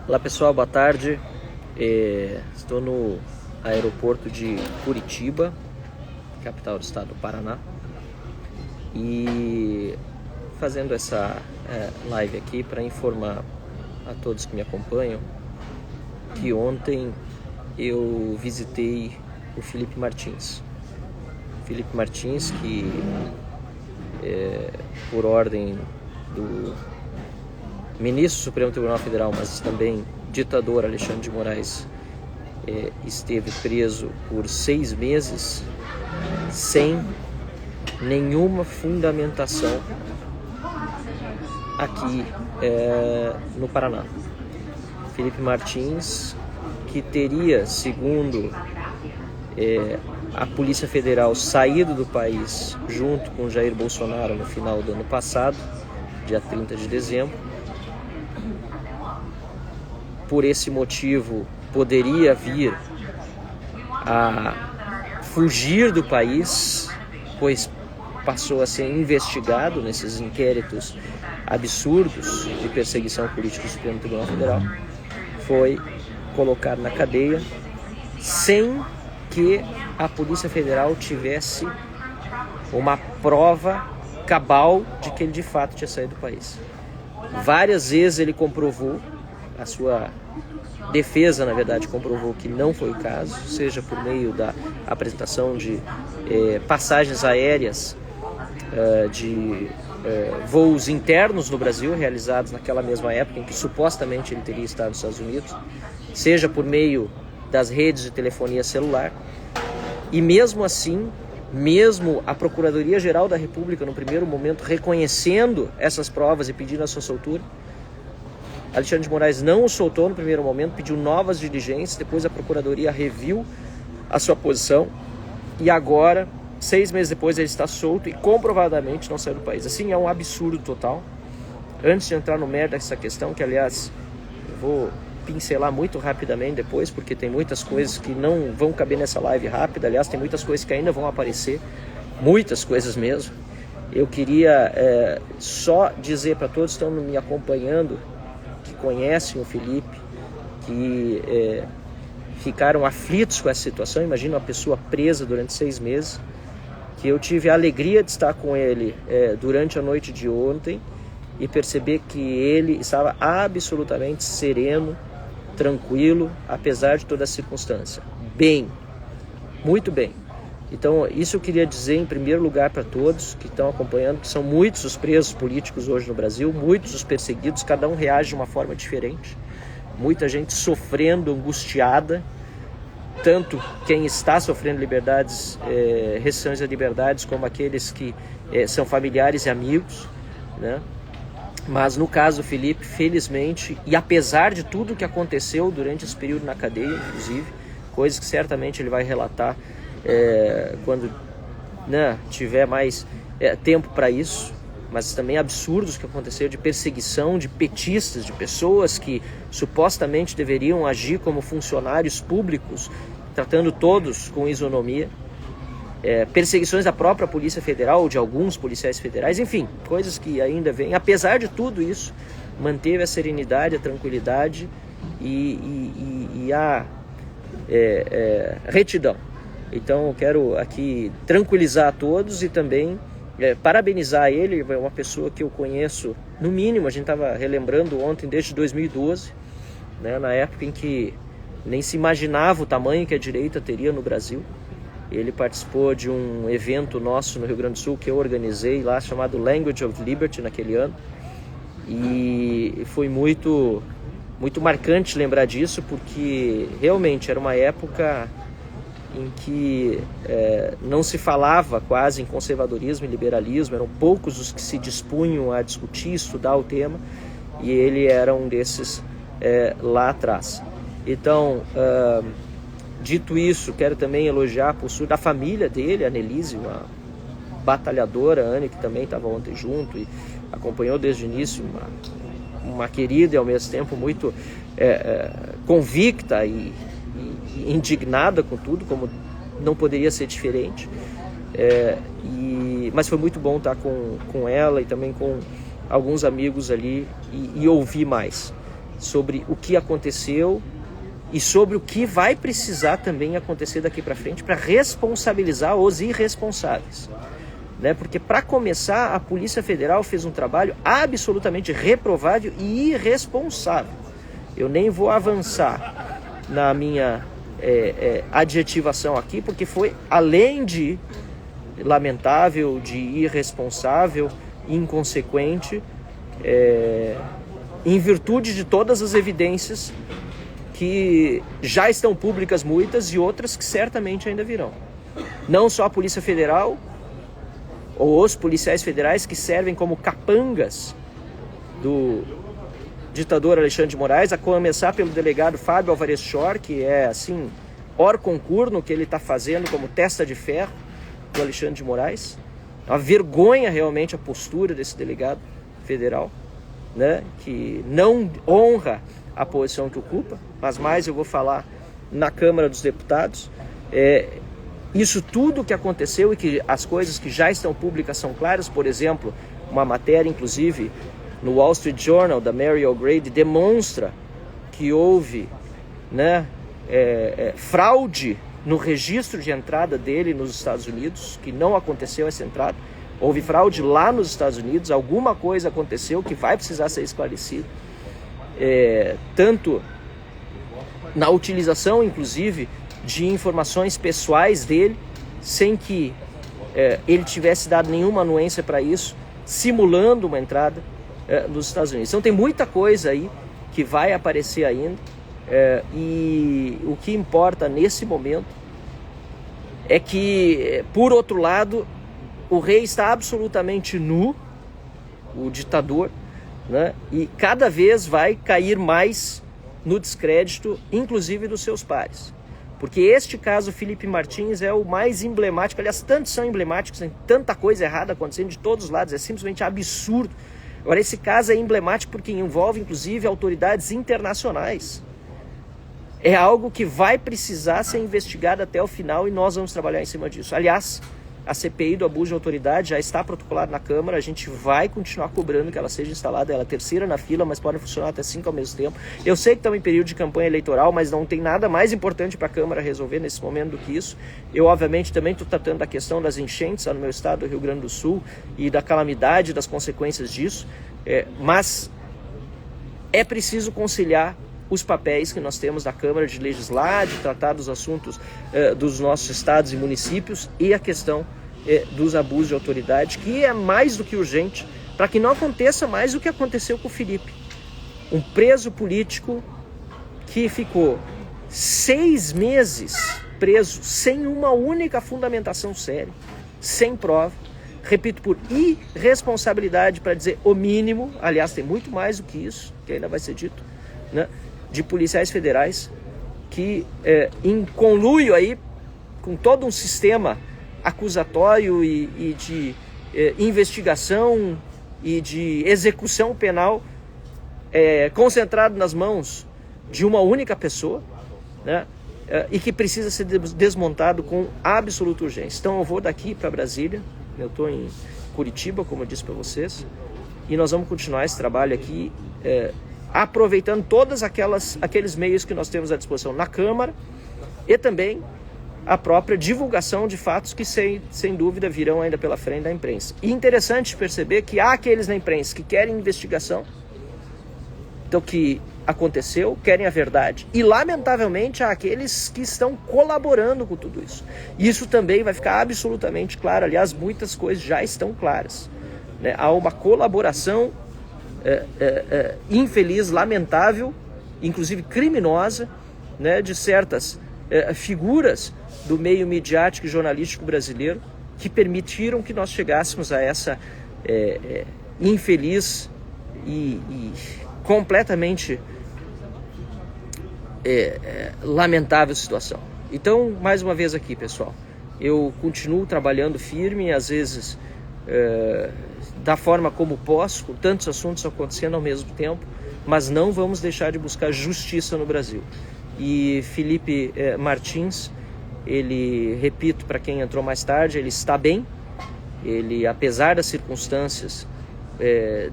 Olá pessoal, boa tarde. Estou no aeroporto de Curitiba, capital do estado do Paraná, e fazendo essa live aqui para informar a todos que me acompanham que ontem eu visitei o Felipe Martins. Felipe Martins, que por ordem do ministro do Supremo Tribunal Federal, mas também ditador Alexandre de Moraes, esteve preso por 6 meses sem nenhuma fundamentação aqui no Paraná. Felipe Martins, que teria, segundo a Polícia Federal, saído do país junto com Jair Bolsonaro no final do ano passado, dia 30 de dezembro. Por esse motivo, poderia vir a fugir do país, pois passou a ser investigado nesses inquéritos absurdos de perseguição política do Supremo Tribunal Federal. Foi colocado na cadeia sem que a Polícia Federal tivesse uma prova cabal de que ele de fato tinha saído do país. Várias vezes ele comprovou, a sua defesa, na verdade, comprovou que não foi o caso, seja por meio da apresentação de passagens aéreas de voos internos no Brasil, realizados naquela mesma época em que supostamente ele teria estado nos Estados Unidos, seja por meio das redes de telefonia celular. E mesmo assim, mesmo a Procuradoria-Geral da República, no primeiro momento, reconhecendo essas provas e pedindo a sua soltura, Alexandre de Moraes não o soltou no primeiro momento, pediu novas diligências, depois a Procuradoria reviu a sua posição e agora, 6 meses depois, ele está solto e comprovadamente não saiu do país. Assim, é um absurdo total. Antes de entrar no mérito dessa questão, que aliás eu vou pincelar muito rapidamente depois, porque tem muitas coisas que não vão caber nessa live rápida, aliás, tem muitas coisas que ainda vão aparecer, muitas coisas mesmo. Eu queria só dizer para todos que estão me acompanhando, que conhecem o Felipe, que ficaram aflitos com essa situação. Imagina uma pessoa presa durante 6 meses, que eu tive a alegria de estar com ele durante a noite de ontem e perceber que ele estava absolutamente sereno, tranquilo, apesar de toda a circunstância. Bem, muito bem. Então, isso eu queria dizer em primeiro lugar para todos que estão acompanhando, que são muitos os presos políticos hoje no Brasil, muitos os perseguidos, cada um reage de uma forma diferente. Muita gente sofrendo, angustiada, tanto quem está sofrendo restrições a liberdades, como aqueles que são familiares e amigos, né? Mas no caso do Felipe, felizmente, e apesar de tudo que aconteceu durante esse período na cadeia, inclusive, coisas que certamente ele vai relatar quando tiver mais tempo para isso, mas também absurdos que aconteceram de perseguição de petistas, de pessoas que supostamente deveriam agir como funcionários públicos, tratando todos com isonomia, perseguições da própria Polícia Federal, de alguns policiais federais, enfim, coisas que ainda vêm. Apesar de tudo isso, manteve a serenidade, a tranquilidade e a retidão. Então eu quero aqui tranquilizar a todos e também parabenizar ele. É uma pessoa que eu conheço, no mínimo, a gente estava relembrando ontem, desde 2012, né, na época em que nem se imaginava o tamanho que a direita teria no Brasil. Ele participou de um evento nosso no Rio Grande do Sul que eu organizei lá, chamado Language of Liberty, naquele ano, e foi muito, muito marcante lembrar disso, porque realmente era uma época em que não se falava quase em conservadorismo e liberalismo, eram poucos os que se dispunham a discutir, estudar o tema, e ele era um desses lá atrás. Então, dito isso, quero também elogiar a postura da família dele, a Nelise, uma batalhadora, a Anne, que também estava ontem junto e acompanhou desde o início, uma querida e ao mesmo tempo muito convicta e indignada com tudo, como não poderia ser diferente. Mas foi muito bom estar com ela e também com alguns amigos ali e ouvir mais. sobre o que aconteceu e sobre o que vai precisar também acontecer daqui para frente para responsabilizar os irresponsáveis. Né? Porque, para começar, a Polícia Federal fez um trabalho absolutamente reprovável e irresponsável. Eu nem vou avançar na minha adjetivação aqui, porque foi além de lamentável, de irresponsável, inconsequente, em virtude de todas as evidências que já estão públicas, muitas, e outras que certamente ainda virão. Não só a Polícia Federal, ou os policiais federais que servem como capangas do ditador Alexandre de Moraes, a começar pelo delegado Fábio Alvarez Chor, que é, assim, hors concurso no que ele está fazendo como testa de ferro do Alexandre de Moraes. É uma vergonha realmente a postura desse delegado federal, né, que não honra a posição que ocupa, mas mais eu vou falar na Câmara dos Deputados. Isso tudo que aconteceu e que as coisas que já estão públicas são claras. Por exemplo, uma matéria, inclusive, no Wall Street Journal, da Mary O'Grady, demonstra que houve, né, fraude no registro de entrada dele nos Estados Unidos, que não aconteceu essa entrada. Houve fraude lá nos Estados Unidos, alguma coisa aconteceu que vai precisar ser esclarecida. Tanto na utilização, inclusive, de informações pessoais dele, sem que ele tivesse dado nenhuma anuência para isso, simulando uma entrada nos Estados Unidos. Então tem muita coisa aí que vai aparecer ainda, e o que importa nesse momento é que, por outro lado, o rei está absolutamente nu, o ditador, né? E cada vez vai cair mais no descrédito, inclusive dos seus pares. Porque este caso, Felipe Martins, é o mais emblemático. Aliás, tantos são emblemáticos, tem tanta coisa errada acontecendo de todos os lados, é simplesmente absurdo. Agora, esse caso é emblemático porque envolve, inclusive, autoridades internacionais. É algo que vai precisar ser investigado até o final e nós vamos trabalhar em cima disso. Aliás, a CPI do abuso de autoridade já está protocolada na Câmara, a gente vai continuar cobrando que ela seja instalada, ela é a terceira na fila, mas pode funcionar até 5 ao mesmo tempo. Eu sei que estamos em período de campanha eleitoral, mas não tem nada mais importante para a Câmara resolver nesse momento do que isso. Eu, obviamente, também estou tratando da questão das enchentes lá no meu estado, do Rio Grande do Sul, e da calamidade, das consequências disso, mas é preciso conciliar os papéis que nós temos da Câmara de legislar, de tratar dos assuntos dos nossos estados e municípios, e a questão dos abusos de autoridade, que é mais do que urgente, para que não aconteça mais o que aconteceu com o Felipe. Um preso político que ficou 6 meses preso, sem uma única fundamentação séria, sem prova, repito, por irresponsabilidade, para dizer o mínimo, aliás, tem muito mais do que isso, que ainda vai ser dito, né, de policiais federais que, em conluio aí com todo um sistema acusatório e de investigação e de execução penal concentrado nas mãos de uma única pessoa, né, e que precisa ser desmontado com absoluta urgência. Então eu vou daqui para Brasília, eu estou em Curitiba, como eu disse para vocês, e nós vamos continuar esse trabalho aqui, aproveitando todos aqueles meios que nós temos à disposição na Câmara, e também a própria divulgação de fatos que sem dúvida virão ainda pela frente da imprensa. E interessante perceber que há aqueles na imprensa que querem investigação do que aconteceu, querem a verdade, e lamentavelmente há aqueles que estão colaborando com tudo isso. Isso também vai ficar absolutamente claro, aliás, muitas coisas já estão claras, né? Há uma colaboração infeliz, lamentável, inclusive criminosa, né, de certas figuras do meio midiático e jornalístico brasileiro, que permitiram que nós chegássemos a essa infeliz e completamente lamentável situação. Então, mais uma vez aqui, pessoal, eu continuo trabalhando firme, às vezes da forma como posso, com tantos assuntos acontecendo ao mesmo tempo, mas não vamos deixar de buscar justiça no Brasil. E Felipe Martins, ele, repito, para quem entrou mais tarde, ele está bem, ele, apesar das circunstâncias,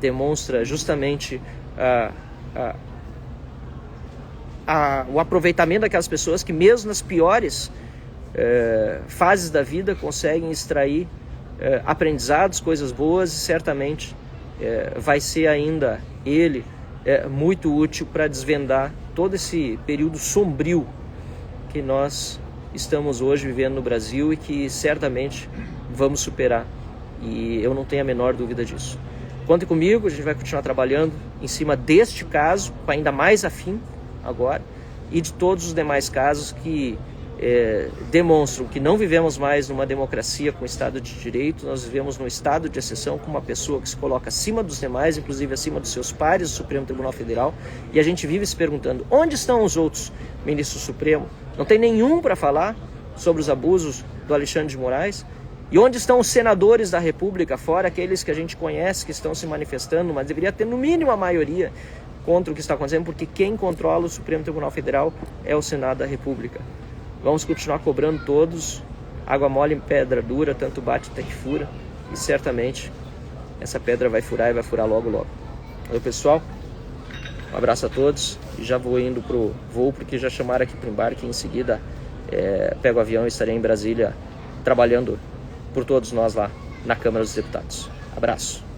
demonstra justamente o aproveitamento daquelas pessoas que mesmo nas piores fases da vida conseguem extrair aprendizados, coisas boas, e certamente vai ser ainda ele muito útil para desvendar todo esse período sombrio que nós estamos hoje vivendo no Brasil e que certamente vamos superar, e eu não tenho a menor dúvida disso. Contem comigo, a gente vai continuar trabalhando em cima deste caso, com ainda mais afinco agora, e de todos os demais casos que demonstram que não vivemos mais numa democracia com Estado de Direito, nós vivemos num estado de exceção com uma pessoa que se coloca acima dos demais, inclusive acima dos seus pares, do Supremo Tribunal Federal, e a gente vive se perguntando, onde estão os outros ministros do Supremo? Não tem nenhum para falar sobre os abusos do Alexandre de Moraes? E onde estão os senadores da República, fora aqueles que a gente conhece que estão se manifestando, mas deveria ter no mínimo a maioria contra o que está acontecendo, porque quem controla o Supremo Tribunal Federal é o Senado da República. Vamos continuar cobrando todos, água mole em pedra dura, tanto bate até que fura, e certamente essa pedra vai furar e vai furar logo logo. Valeu, pessoal, um abraço a todos, e já vou indo pro voo, porque já chamaram aqui para o embarque, e em seguida pego o avião e estarei em Brasília trabalhando por todos nós lá na Câmara dos Deputados. Abraço.